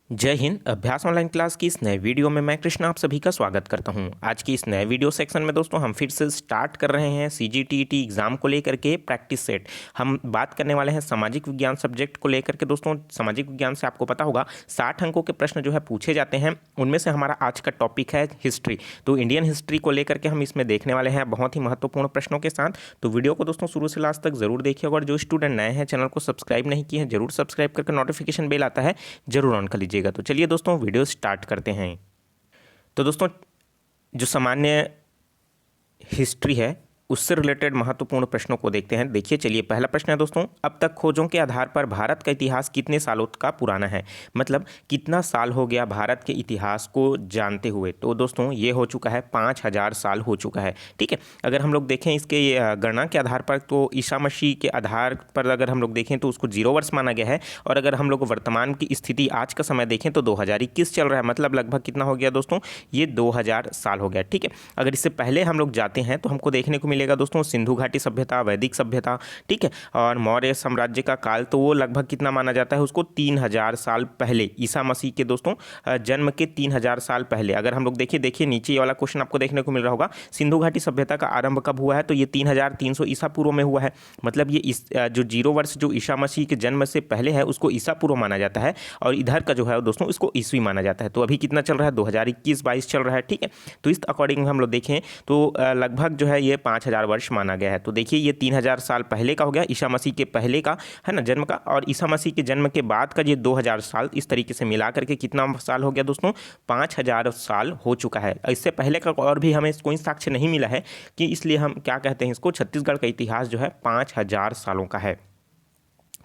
जय हिंद। अभ्यास online class की इस नए वीडियो में मैं कृष्णा आप सभी का स्वागत करता हूं। आज की इस नए वीडियो सेक्शन में दोस्तों हम फिर से स्टार्ट कर रहे हैं सीजीटीईटी एग्जाम को लेकर के प्रैक्टिस सेट। हम बात करने वाले हैं सामाजिक विज्ञान सब्जेक्ट को लेकर के। दोस्तों सामाजिक विज्ञान से आपको पता होगा 60 अंकों के प्रश्न जो है पूछे जाते हैं, उनमें से हमारा आज का टॉपिक है हिस्ट्री। तो इंडियन हिस्ट्री को लेकर के हम इसमें देखने वाले हैं बहुत ही महत्वपूर्ण प्रश्नों के साथ। तो वीडियो को दोस्तों शुरू से लास्ट तक जरूर देखिए। और जो स्टूडेंट नए हैं चैनल को सब्सक्राइब नहीं किए हैं जरूर सब्सक्राइब करके नोटिफिकेशन बेल आता है जरूर ऑन कर लीजिएगा। तो चलिए दोस्तों वीडियो स्टार्ट करते हैं। तो दोस्तों जो सामान्य हिस्ट्री है उससे रिलेटेड महत्वपूर्ण प्रश्नों को देखते हैं। देखिए चलिए पहला प्रश्न है दोस्तों, अब तक खोजों के आधार पर भारत का इतिहास कितने सालों का पुराना है? मतलब कितना साल हो गया भारत के इतिहास को जानते हुए? तो दोस्तों ये हो चुका है 5000 साल हो चुका है। ठीक है, अगर हम लोग देखें इसके गणना के आधार पर तो ईसा मसीह के आधार पर अगर हम लोग देखें तो उसको 0 वर्ष माना गया है। और अगर हम लोग वर्तमान की स्थिति आज का समय देखें तो 2021 चल रहा है, मतलब लगभग कितना हो गया दोस्तों? ये 2000 साल हो गया। ठीक है, अगर इससे पहले हम लोग जाते हैं तो हमको देखने को मिलेगा दोस्तों सिंधु घाटी सभ्यता, वैदिक सभ्यता, ठीक है, और मौर्य साम्राज्य का काल तो वो लगभग कितना माना जाता है उसको? 3000 साल पहले, ईसा मसीह के दोस्तों जन्म के 3000 साल पहले। अगर हम लोग देखिए नीचे ये वाला क्वेश्चन आपको देखने को मिल रहा होगा, सिंधु घाटी सभ्यता का आरंभ कब हुआ है? तो ये 3300 ईसा पूर्व में हुआ है। मतलब ये जो 0 वर्ष जो ईसा मसीह के जन्म से पहले है उसको ईसा पूर्व माना जाता है, और इधर का जो है दोस्तों इसको ईस्वी माना जाता है। तो अभी कितना चल रहा है? 2021-22 चल रहा है। ठीक है, तो इस अकॉर्डिंग हम लोग देखें तो लगभग जो है ये 5000 वर्ष माना गया है। तो देखिए ये 3000 साल पहले का हो गया, ईसा मसीह के पहले का है ना जन्म का, और ईसा मसीह के जन्म के बाद का ये 2000 साल। इस तरीके से मिला करके कितना साल हो गया दोस्तों? 5000 साल हो चुका है। इससे पहले का और भी हमें कोई साक्ष्य नहीं मिला है कि, इसलिए हम क्या कहते हैं इसको, छत्तीसगढ़ का इतिहास जो है 5000 सालों का है।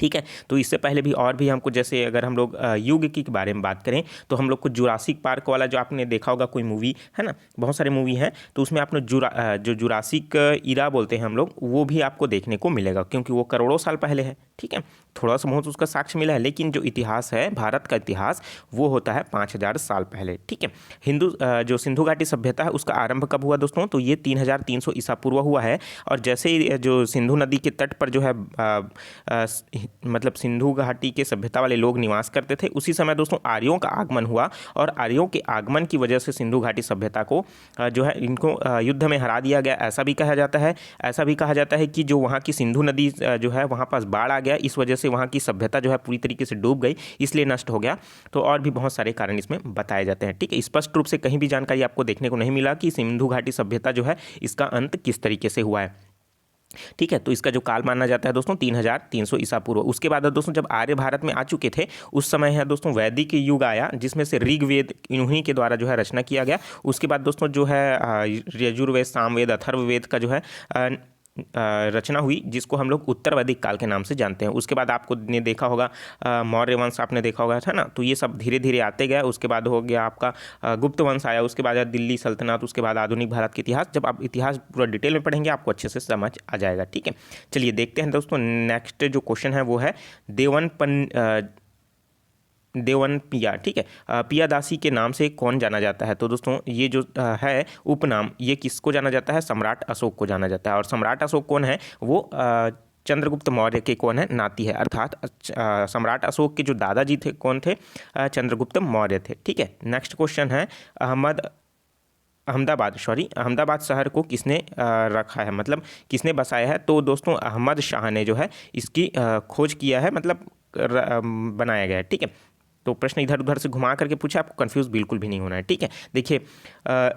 ठीक है, तो इससे पहले भी और भी हमको, जैसे अगर हम लोग युग के बारे में बात करें तो हम लोग को जुरासिक पार्क वाला जो आपने देखा होगा कोई मूवी है ना, बहुत सारे मूवी हैं, तो उसमें आपने जो जुरासिक इरा बोलते हैं हम लोग, वो भी आपको देखने को मिलेगा क्योंकि वो करोड़ों साल पहले है। ठीक है, थोड़ा सा बहुत उसका साक्ष्य मिला है, लेकिन जो इतिहास है भारत का इतिहास वो होता है 5000 साल पहले। ठीक है, जो सिंधु घाटी सभ्यता है उसका आरंभ कब हुआ दोस्तों? तो ये 3300 ईसा पूर्व हुआ है। और जैसे ही जो सिंधु नदी के तट पर जो है मतलब सिंधु घाटी के सभ्यता वाले लोग निवास करते थे, उसी समय दोस्तों आर्यों का आगमन हुआ, और आर्यों के आगमन की वजह से सिंधु घाटी सभ्यता को जो है इनको युद्ध में हरा दिया गया, ऐसा भी कहा जाता है। ऐसा भी कहा जाता है कि जो वहाँ की सिंधु नदी जो है वहाँ पास बाढ़ आ गया, इस वजह से वहाँ की सभ्यता जो है पूरी तरीके से डूब गई, इसलिए नष्ट हो गया। तो और भी बहुत सारे कारण इसमें बताए जाते हैं। ठीक है, स्पष्ट रूप से कहीं भी जानकारी आपको देखने को नहीं मिला कि सिंधु घाटी सभ्यता जो है इसका अंत किस तरीके से हुआ है। ठीक है, तो इसका जो काल माना जाता है दोस्तों 3300 ईसा पूर्व। उसके बाद दोस्तों जब आर्य भारत में आ चुके थे उस समय है दोस्तों वैदिक युग आया, जिसमें से ऋग्वेद इन्हीं के द्वारा जो है रचना किया गया। उसके बाद दोस्तों जो है यजुर्वेद, सामवेद, अथर्ववेद का जो है रचना हुई, जिसको हम लोग उत्तर वैदिक काल के नाम से जानते हैं। उसके बाद आपको ने देखा होगा मौर्य वंश आपने देखा होगा था ना, तो ये सब धीरे धीरे आते गए। उसके बाद हो गया आपका गुप्त वंश आया, उसके बाद दिल्ली सल्तनत, उसके बाद आधुनिक भारत के इतिहास। जब आप इतिहास पूरा डिटेल में पढ़ेंगे आपको अच्छे से समझ आ जाएगा। ठीक है, चलिए देखते हैं दोस्तों नेक्स्ट जो क्वेश्चन है वो है देवन पिया। ठीक है, पियादासी के नाम से कौन जाना जाता है? तो दोस्तों ये जो है उपनाम, ये किसको जाना जाता है? सम्राट अशोक को जाना जाता है। और सम्राट अशोक कौन है? वो चंद्रगुप्त मौर्य के कौन है? नाती है। अर्थात सम्राट अशोक के जो दादाजी थे कौन थे? चंद्रगुप्त मौर्य थे। ठीक है, नेक्स्ट क्वेश्चन है अहमदाबाद शहर को किसने रखा है, मतलब किसने बसाया है? तो दोस्तों अहमद शाह ने जो है इसकी खोज किया है, मतलब बनाया गया है। ठीक है, तो प्रश्न इधर उधर से घुमा करके पूछा, आपको कंफ्यूज बिल्कुल भी नहीं होना है। ठीक है, देखिए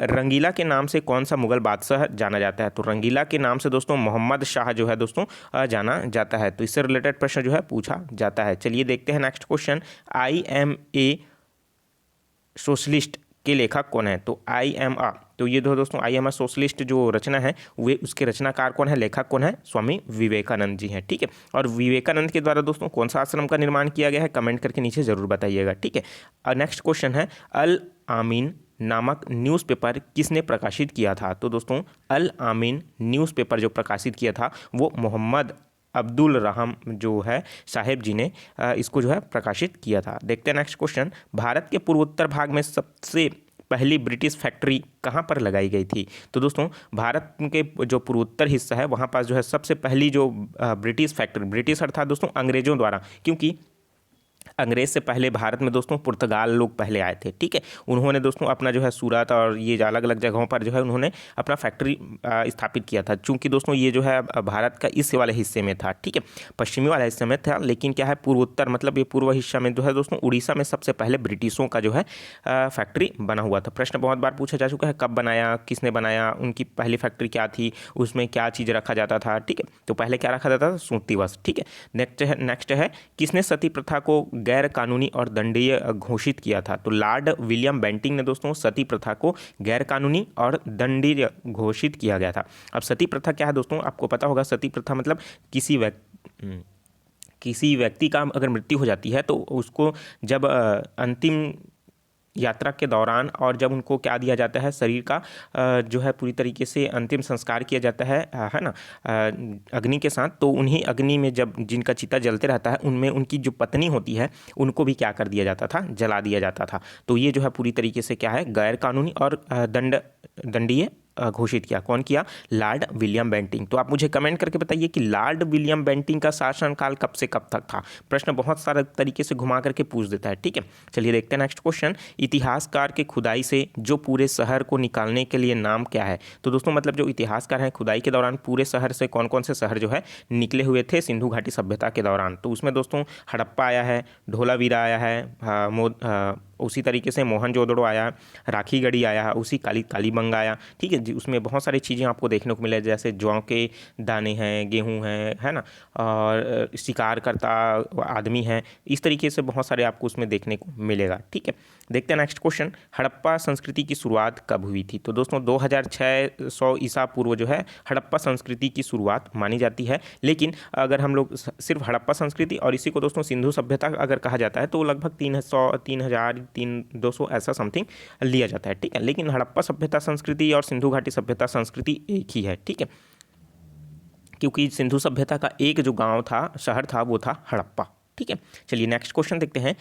रंगीला के नाम से कौन सा मुगल बादशाह जाना जाता है? तो रंगीला के नाम से दोस्तों मोहम्मद शाह जो है दोस्तों जाना जाता है। तो इससे रिलेटेड प्रश्न जो है पूछा जाता है। चलिए देखते हैं नेक्स्ट क्वेश्चन, IMA सोशलिस्ट के लेखक कौन है? तो IMA, तो ये दोस्तों IMA सोशलिस्ट जो रचना है वे उसके रचनाकार कौन है, लेखक कौन है? स्वामी विवेकानंद जी हैं। ठीक है, और विवेकानंद के द्वारा दोस्तों कौन सा आश्रम का निर्माण किया गया है? कमेंट करके नीचे जरूर बताइएगा। ठीक है, और नेक्स्ट क्वेश्चन है अल आमीन नामक न्यूज़पेपर किसने प्रकाशित किया था? तो दोस्तों अल आमीन न्यूज़पेपर जो प्रकाशित किया था वो मोहम्मद अब्दुल रहम जो है साहेब जी ने इसको जो है प्रकाशित किया था। देखते हैं नेक्स्ट क्वेश्चन, भारत के पूर्वोत्तर भाग में सबसे पहली ब्रिटिश फैक्ट्री कहाँ पर लगाई गई थी? तो दोस्तों भारत के जो पूर्वोत्तर हिस्सा है वहाँ पास जो है सबसे पहली जो ब्रिटिश फैक्ट्री, ब्रिटिश अर्थात दोस्तों अंग्रेजों द्वारा, क्योंकि अंग्रेज से पहले भारत में दोस्तों पुर्तगाल लोग पहले आए थे, ठीक है। उन्होंने दोस्तों अपना जो है सूरत और ये अलग अलग जगहों पर जो है उन्होंने अपना फैक्ट्री स्थापित किया था। चूंकि दोस्तों ये जो है भारत का इस वाले हिस्से में था, ठीक है, पश्चिमी वाले हिस्से में था, लेकिन क्या है पूर्वोत्तर मतलब ये पूर्व हिस्सा में जो है दोस्तों उड़ीसा में सबसे पहले ब्रिटिशों का जो है फैक्ट्री बना हुआ था। प्रश्न बहुत बार पूछा जा चुका है, कब बनाया, किसने बनाया, उनकी पहली फैक्ट्री क्या थी, उसमें क्या चीज़ रखा जाता था, ठीक है। तो पहले क्या रखा जाता था, सूती वस्त्र, ठीक है। नेक्स्ट है किसने सती प्रथा को गैर कानूनी और दंडनीय घोषित किया था। तो लॉर्ड विलियम बेंटिंक ने दोस्तों सती प्रथा को गैर कानूनी और दंडनीय घोषित किया गया था। अब सती प्रथा क्या है दोस्तों, आपको पता होगा, सती प्रथा मतलब किसी व्यक्ति का अगर मृत्यु हो जाती है तो उसको जब अंतिम यात्रा के दौरान और जब उनको क्या दिया जाता है, शरीर का जो है पूरी तरीके से अंतिम संस्कार किया जाता है ना, अग्नि के साथ, तो उन्हीं अग्नि में जब जिनका चिता जलते रहता है उनमें उनकी जो पत्नी होती है उनको भी क्या कर दिया जाता था, जला दिया जाता था। तो ये जो है पूरी तरीके से क्या है, गैर कानूनी और दंडनीय घोषित किया। कौन किया, लॉर्ड विलियम बेंटिंक। तो आप मुझे कमेंट करके बताइए कि लॉर्ड विलियम बेंटिंक का शासनकाल कब से कब तक था। प्रश्न बहुत सारे तरीके से घुमा करके पूछ देता है, ठीक है। चलिए देखते हैं नेक्स्ट क्वेश्चन, इतिहासकार के खुदाई से जो पूरे शहर को निकालने के लिए नाम क्या है। तो दोस्तों मतलब जो इतिहासकार हैं खुदाई के दौरान पूरे शहर से कौन कौन से शहर जो है निकले हुए थे सिंधु घाटी सभ्यता के दौरान, तो उसमें दोस्तों हड़प्पा आया है, ढोलावीरा आया है, उसी तरीके से मोहनजोदड़ो आया, राखीगढ़ी आया है, उसी कालीबंगा आया, ठीक है जी। उसमें बहुत सारी चीज़ें आपको देखने को मिले, जैसे जौ के दाने हैं, गेहूं हैं, है ना, और शिकार करता आदमी है, इस तरीके से बहुत सारे आपको उसमें देखने को मिलेगा, ठीक है। देखते हैं नेक्स्ट क्वेश्चन, हड़प्पा संस्कृति की शुरुआत कब हुई थी। तो दोस्तों 2600 ईसा पूर्व जो है हड़प्पा संस्कृति की शुरुआत मानी जाती है। लेकिन अगर हम लोग सिर्फ हड़प्पा संस्कृति और इसी को दोस्तों सिंधु सभ्यता अगर कहा जाता है तो लगभग 300-3200 ऐसा समथिंग लिया जाता है, ठीक है। लेकिन हड़प्पा सभ्यता संस्कृति और सिंधु घाटी सभ्यता संस्कृति एक ही है, ठीक है, क्योंकि सिंधु सभ्यता का एक जो गांव था, शहर था, वो था हड़प्पा, ठीक है। चलिए नेक्स्ट क्वेश्चन देखते हैं,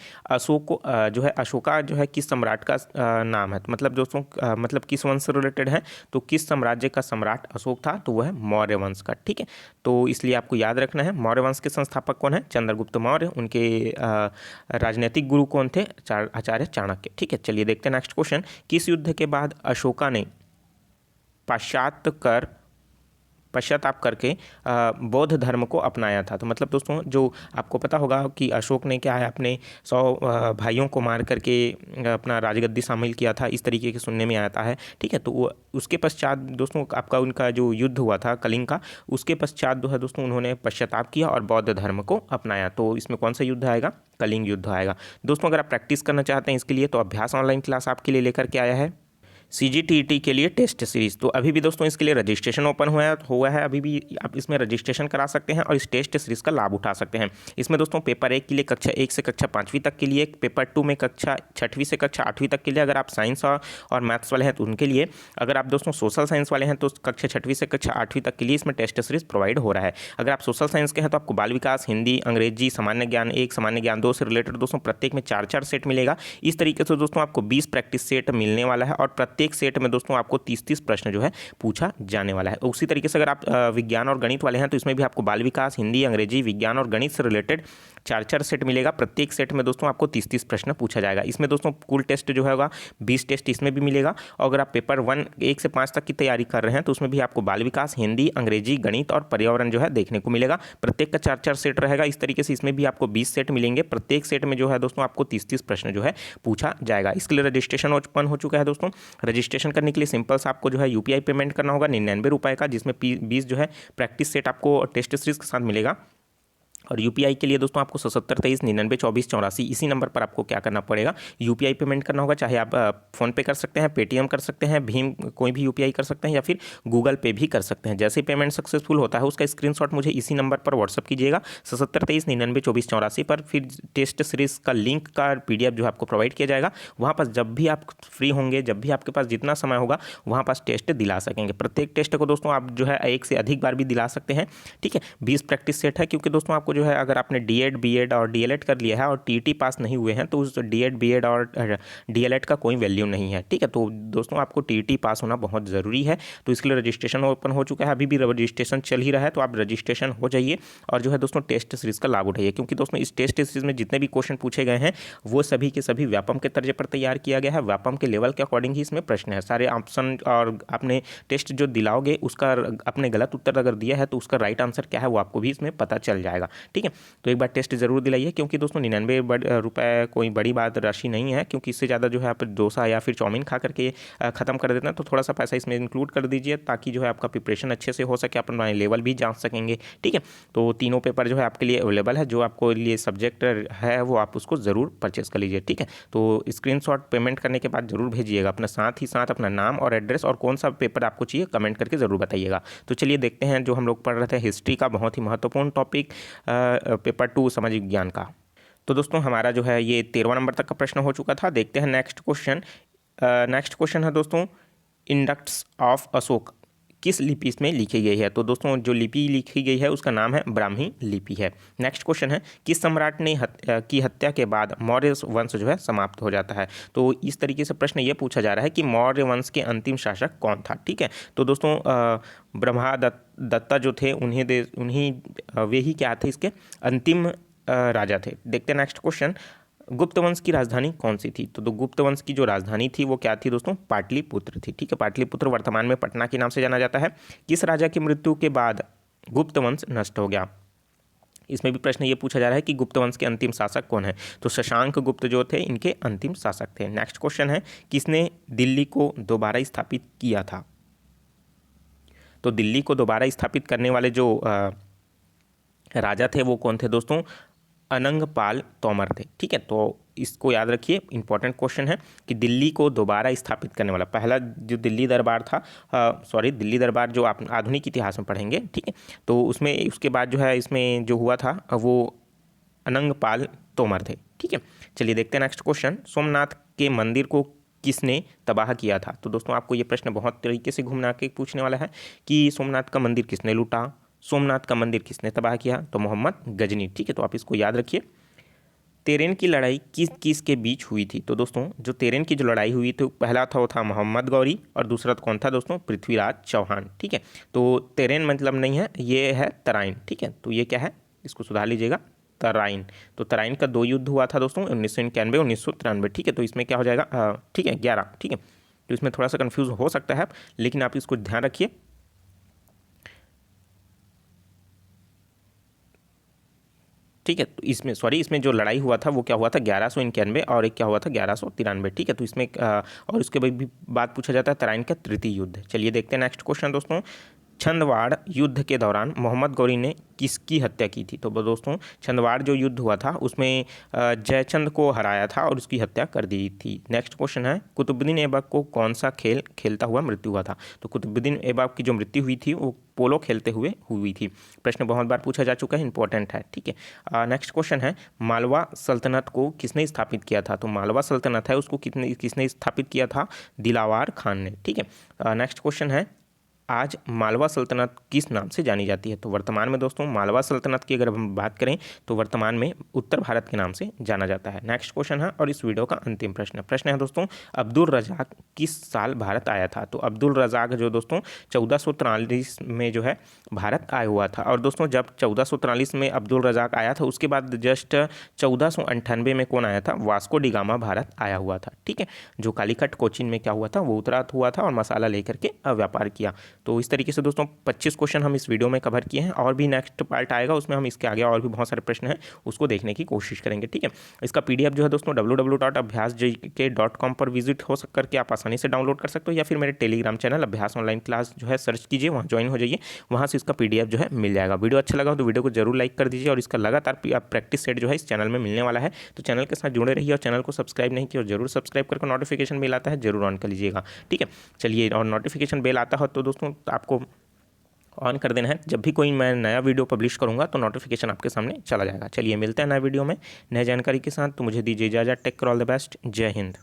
जो है अशोका जो है किस सम्राट का नाम है। तो मतलब दोस्तों मतलब किस वंश से रिलेटेड है, तो किस साम्राज्य का सम्राट अशोक था, तो वह है मौर्य वंश का, ठीक है। तो इसलिए आपको याद रखना है, मौर्य वंश के संस्थापक कौन है, चंद्रगुप्त मौर्य। उनके राजनीतिक गुरु कौन थे, आचार्य चाणक्य, ठीक है। चलिए देखते हैं नेक्स्ट क्वेश्चन, किस युद्ध के बाद अशोका ने पश्चाताप करके बौद्ध धर्म को अपनाया था। तो मतलब दोस्तों जो आपको पता होगा कि अशोक ने क्या है अपने 100 भाइयों को मार करके अपना राजगद्दी शामिल किया था, इस तरीके के सुनने में आता है, ठीक है। तो उसके पश्चात दोस्तों आपका उनका जो युद्ध हुआ था कलिंग का, उसके पश्चात जो है दोस्तों उन्होंने पश्चाताप किया और बौद्ध धर्म को अपनाया। तो इसमें कौन सा युद्ध आएगा, कलिंग युद्ध आएगा। दोस्तों अगर आप प्रैक्टिस करना चाहते हैं इसके लिए तो अभ्यास ऑनलाइन क्लास आपके लिए लेकर के आया है CGTET के लिए टेस्ट सीरीज़। तो अभी भी दोस्तों इसके लिए रजिस्ट्रेशन ओपन हुआ है, अभी भी आप इसमें रजिस्ट्रेशन करा सकते हैं और इस टेस्ट सीरीज़ का लाभ उठा सकते हैं। इसमें दोस्तों पेपर 1 के लिए कक्षा 1 से कक्षा 5वीं तक के लिए, पेपर 2 में कक्षा 6वीं से कक्षा 8वीं तक के लिए, अगर आप साइंस और मैथ्स वाले हैं तो उनके लिए, अगर आप दोस्तों सोशल साइंस वाले हैं तो कक्षा 6वीं से कक्षा 8वीं तक के लिए इसमें टेस्ट सीरीज़ प्रोवाइड हो रहा है। अगर आप सोशल साइंस के हैं तो आपको बाल विकास, हिंदी, अंग्रेजी, सामान्य ज्ञान 1, सामान्य ज्ञान 2 से रिलेटेड दोस्तों प्रत्येक में 4-4 सेट मिलेगा। इस तरीके से दोस्तों आपको 20 प्रैक्टिस सेट मिलने वाला है और प्रत्येक सेट में दोस्तों आपको 30-30 प्रश्न जो है पूछा जाने वाला है। उसी तरीके से अगर आप विज्ञान और गणित वाले हैं तो इसमें भी आपको बाल विकास, हिंदी, अंग्रेजी, विज्ञान और गणित से रिलेटेड 4-4 सेट मिलेगा। प्रत्येक सेट में दोस्तों आपको 30-30 प्रश्न पूछा जाएगा। इसमें दोस्तों कुल टेस्ट जो होगा 20 टेस्ट इसमें भी मिलेगा। और अगर आप पेपर 1 से 5 तक की तैयारी कर रहे हैं तो उसमें भी आपको बाल विकास, हिंदी, अंग्रेजी, गणित और पर्यावरण जो है देखने को मिलेगा। प्रत्येक का 4-4 सेट रहेगा। इस तरीके से इसमें भी आपको 20 सेट मिलेंगे। प्रत्येक सेट में जो है दोस्तों आपको 30-30 प्रश्न जो है पूछा जाएगा। इसके लिए रजिस्ट्रेशन ओपन हो चुका है दोस्तों। रजिस्ट्रेशन करने के लिए सिंपल सा आपको जो है UPI पेमेंट करना होगा 99 रुपये का, जिसमें 20 जो है प्रैक्टिस सेट आपको टेस्ट सीरीज के साथ मिलेगा। और UPI के लिए दोस्तों आपको 7723992484 इसी नंबर पर आपको क्या करना पड़ेगा, UPI पेमेंट करना होगा। चाहे आप फ़ोन पे कर सकते हैं, पेटीएम कर सकते हैं, भीम कोई भी UPI कर सकते हैं या फिर गूगल पे भी कर सकते हैं। जैसे पेमेंट सक्सेसफुल होता है उसका स्क्रीनशॉट मुझे इसी नंबर पर व्हाट्सअप कीजिएगा 7723992484 पर। फिर टेस्ट सीरीज़ का लिंक का PDF जो है आपको प्रोवाइड किया जाएगा। वहाँ पर जब भी आप फ्री होंगे, जब भी आपके पास जितना समय होगा वहाँ पास टेस्ट दिला सकेंगे। प्रत्येक टेस्ट को दोस्तों आप जो है 1 से अधिक बार भी दिला सकते हैं, ठीक है। 20 प्रैक्टिस सेट है, क्योंकि दोस्तों आपको आपको जो है अगर आपने डीएड बीएड और डीएलएड कर लिया है और टीईटी पास नहीं हुए हैं तो उस डीएड बीएड और डीएलएड का कोई वैल्यू नहीं है। ठीक है, तो दोस्तों आपको टीईटी पास होना बहुत ज़रूरी है। तो इसके लिए रजिस्ट्रेशन ओपन हो चुका है, अभी भी रजिस्ट्रेशन चल ही रहा है, तो आप रजिस्ट्रेशन हो जाइए और जो है दोस्तों टेस्ट सीरीज़ का लाभ उठाइए, क्योंकि दोस्तों इस टेस्ट सीरीज़ में जितने भी क्वेश्चन पूछे गए हैं वो सभी के सभी व्यापम के तर्ज पर तैयार किया गया है। व्यापम के लेवल के अकॉर्डिंग ही इसमें प्रश्न है। सारे ऑप्शन और आपने टेस्ट जो दिलाओगे उसका अपने गलत उत्तर अगर दिया है तो उसका राइट आंसर क्या है वो आपको भी इसमें पता चल जाएगा। ठीक है, तो एक बार टेस्ट जरूर दिलाइए, क्योंकि दोस्तों 99 रुपये कोई बड़ी बात राशि नहीं है, क्योंकि इससे ज़्यादा जो है आप डोसा या फिर चाउमीन खा करके ख़त्म कर देते हैं, तो थोड़ा सा पैसा इसमें इंक्लूड कर दीजिए ताकि जो है आपका प्रिपरेशन अच्छे से हो सके, अपना लेवल भी जान सकेंगे। ठीक है, तो तीनों पेपर जो है आपके लिए अवेलेबल है, जो आपको लिए सब्जेक्ट है वो आप उसको ज़रूर परचेस कर लीजिए। ठीक है, तो स्क्रीनशॉट पेमेंट करने के बाद जरूर भेजिएगा, अपना साथ ही साथ अपना नाम और एड्रेस और कौन सा पेपर आपको चाहिए कमेंट करके ज़रूर बताइएगा। तो चलिए देखते हैं जो हम लोग पढ़ रहे थे हिस्ट्री का बहुत ही महत्वपूर्ण टॉपिक पेपर 2 सामाजिक विज्ञान का। तो दोस्तों हमारा जो है ये 13वां नंबर तक का प्रश्न हो चुका था। देखते हैं नेक्स्ट क्वेश्चन। नेक्स्ट क्वेश्चन है दोस्तों, इंडक्ट्स ऑफ अशोक किस लिपि में लिखी गई है? तो दोस्तों जो लिपि लिखी गई है उसका नाम है ब्राह्मी लिपि है। नेक्स्ट क्वेश्चन है, किस सम्राट ने की हत्या के बाद मौर्य वंश जो है समाप्त हो जाता है? तो इस तरीके से प्रश्न ये पूछा जा रहा है कि मौर्य वंश के अंतिम शासक कौन था? ठीक है, तो दोस्तों ब्रह्मदत्ता जो थे उन्हीं वे ही क्या थे इसके अंतिम राजा थे। देखते हैं नेक्स्ट क्वेश्चन, गुप्त वंश की राजधानी कौन सी थी? तो गुप्त वंश की जो राजधानी थी वो क्या थी दोस्तों? पाटलिपुत्र थी। ठीक है, पाटलिपुत्र वर्तमान में पटना के नाम से जाना जाता है। किस राजा की मृत्यु के बाद गुप्त वंश नष्ट हो गया? इसमें भी प्रश्न ये पूछा जा रहा है कि गुप्त वंश के अंतिम शासक कौन है? तो शशांक गुप्त जो थे इनके अंतिम शासक थे। नेक्स्ट क्वेश्चन है, किसने दिल्ली को दोबारा स्थापित किया था? तो दिल्ली को दोबारा स्थापित करने वाले जो राजा थे वो कौन थे दोस्तों? अनंगपाल तोमर थे। ठीक है, तो इसको याद रखिए, इंपॉर्टेंट क्वेश्चन है कि दिल्ली को दोबारा स्थापित करने वाला पहला जो दिल्ली दरबार था, दिल्ली दरबार जो आप आधुनिक इतिहास में पढ़ेंगे। ठीक है, तो उसमें उसके बाद जो है इसमें जो हुआ था वो अनंगपाल तोमर थे। ठीक है, चलिए देखते हैं नेक्स्ट क्वेश्चन, सोमनाथ के मंदिर को किसने तबाह किया था? तो दोस्तों आपको ये प्रश्न बहुत तरीके से घुमा के पूछने वाला है कि सोमनाथ का मंदिर किसने लूटा, सोमनाथ का मंदिर किसने तबाह किया? तो मोहम्मद गजनी। ठीक है, तो आप इसको याद रखिए। तेरेन की लड़ाई किस किस के बीच हुई थी? तो दोस्तों जो तेरेन की जो लड़ाई हुई थी पहला था वो था मोहम्मद गौरी और दूसरा कौन था दोस्तों? पृथ्वीराज चौहान। ठीक है, तो तेरेन मतलब नहीं है, ये है तराइन। ठीक है, तो ये क्या है, इसको सुधार लीजिएगा, तराइन। तो तराइन का 2 युद्ध हुआ था दोस्तों, 1991 1993। ठीक है, तो इसमें क्या हो जाएगा? ठीक है 11। ठीक है, तो इसमें थोड़ा सा कन्फ्यूज हो सकता है, लेकिन आप इसको ध्यान रखिए। ठीक है, तो इसमें जो लड़ाई हुआ था वो क्या हुआ था? 1191 और एक क्या हुआ था? 1193। ठीक है, तो इसमें और उसके बाद पूछा जाता है तराइन का तृतीय युद्ध। चलिए देखते हैं नेक्स्ट क्वेश्चन दोस्तों, छंदवाड़ युद्ध के दौरान मोहम्मद गौरी ने किसकी हत्या की थी? तो दोस्तों छंदवाड़ जो युद्ध हुआ था उसमें जयचंद को हराया था और उसकी हत्या कर दी थी। नेक्स्ट क्वेश्चन है, कुतुबुद्दीन ऐबक को कौन सा खेल खेलता हुआ मृत्यु हुआ था? तो कुतुबुद्दीन ऐबक की जो मृत्यु हुई थी वो पोलो खेलते हुए हुई थी। प्रश्न बहुत बार पूछा जा चुका है, इंपॉर्टेंट है। ठीक है, नेक्स्ट क्वेश्चन है, मालवा सल्तनत को किसने स्थापित किया था? तो मालवा सल्तनत है उसको किसने स्थापित किया था? दिलावर खान ने। ठीक है, नेक्स्ट क्वेश्चन है, आज मालवा सल्तनत किस नाम से जानी जाती है? तो वर्तमान में दोस्तों मालवा सल्तनत की अगर हम बात करें तो वर्तमान में उत्तर भारत के नाम से जाना जाता है। नेक्स्ट क्वेश्चन है और इस वीडियो का अंतिम प्रश्न है दोस्तों, अब्दुल रज़ाक किस साल भारत आया था? तो अब्दुल रज़ाक जो दोस्तों 1443 में जो है भारत आया हुआ था। और दोस्तों जब 1443 में अब्दुल रज़ाक आया था उसके बाद जस्ट 1498 में कौन आया था? वास्को डी गामा भारत आया हुआ था। ठीक है, जो कालीकट कोचीन में क्या हुआ था? वो उतरा हुआ था और मसाला लेकर के व्यापार किया। तो इस तरीके से दोस्तों 25 क्वेश्चन हम इस वीडियो में कवर किए हैं, और भी नेक्स्ट पार्ट आएगा उसमें हम इसके आगे और भी बहुत सारे प्रश्न हैं उसको देखने की कोशिश करेंगे। ठीक है, इसका PDF जो है दोस्तों www.abhyasjk.com पर विजिट हो करके आप आसानी से डाउनलोड कर सकते हो, या फिर मेरे टेलीग्राम चैनल अभ्यास ऑनलाइन क्लास जो है सर्च कीजिए, वहाँ ज्वाइन हो जाइए, वहाँ से इसका PDF जो है मिल जाएगा। वीडियो अच्छा लगा तो वीडियो को जरूर लाइक कर दीजिए, और इसका लगातार प्रैक्टिस सेट जो है इस चैनल में मिलने वाला है, तो चैनल के साथ जुड़े रहिए, और चैनल को सब्सक्राइब नहीं किया और जरूर सब्सक्राइब करके नोटिफिकेशन बेल आता है जरूर ऑन कर लीजिएगा। ठीक है, चलिए, और नोटिफिकेशन बेल आता हो तो दोस्तों आपको ऑन कर देना है, जब भी कोई मैं नया वीडियो पब्लिश करूंगा तो नोटिफिकेशन आपके सामने चला जाएगा। चलिए मिलते हैं नए वीडियो में नए जानकारी के साथ, तो मुझे दीजिए इजाज़त। Take care, all the best, जय हिंद।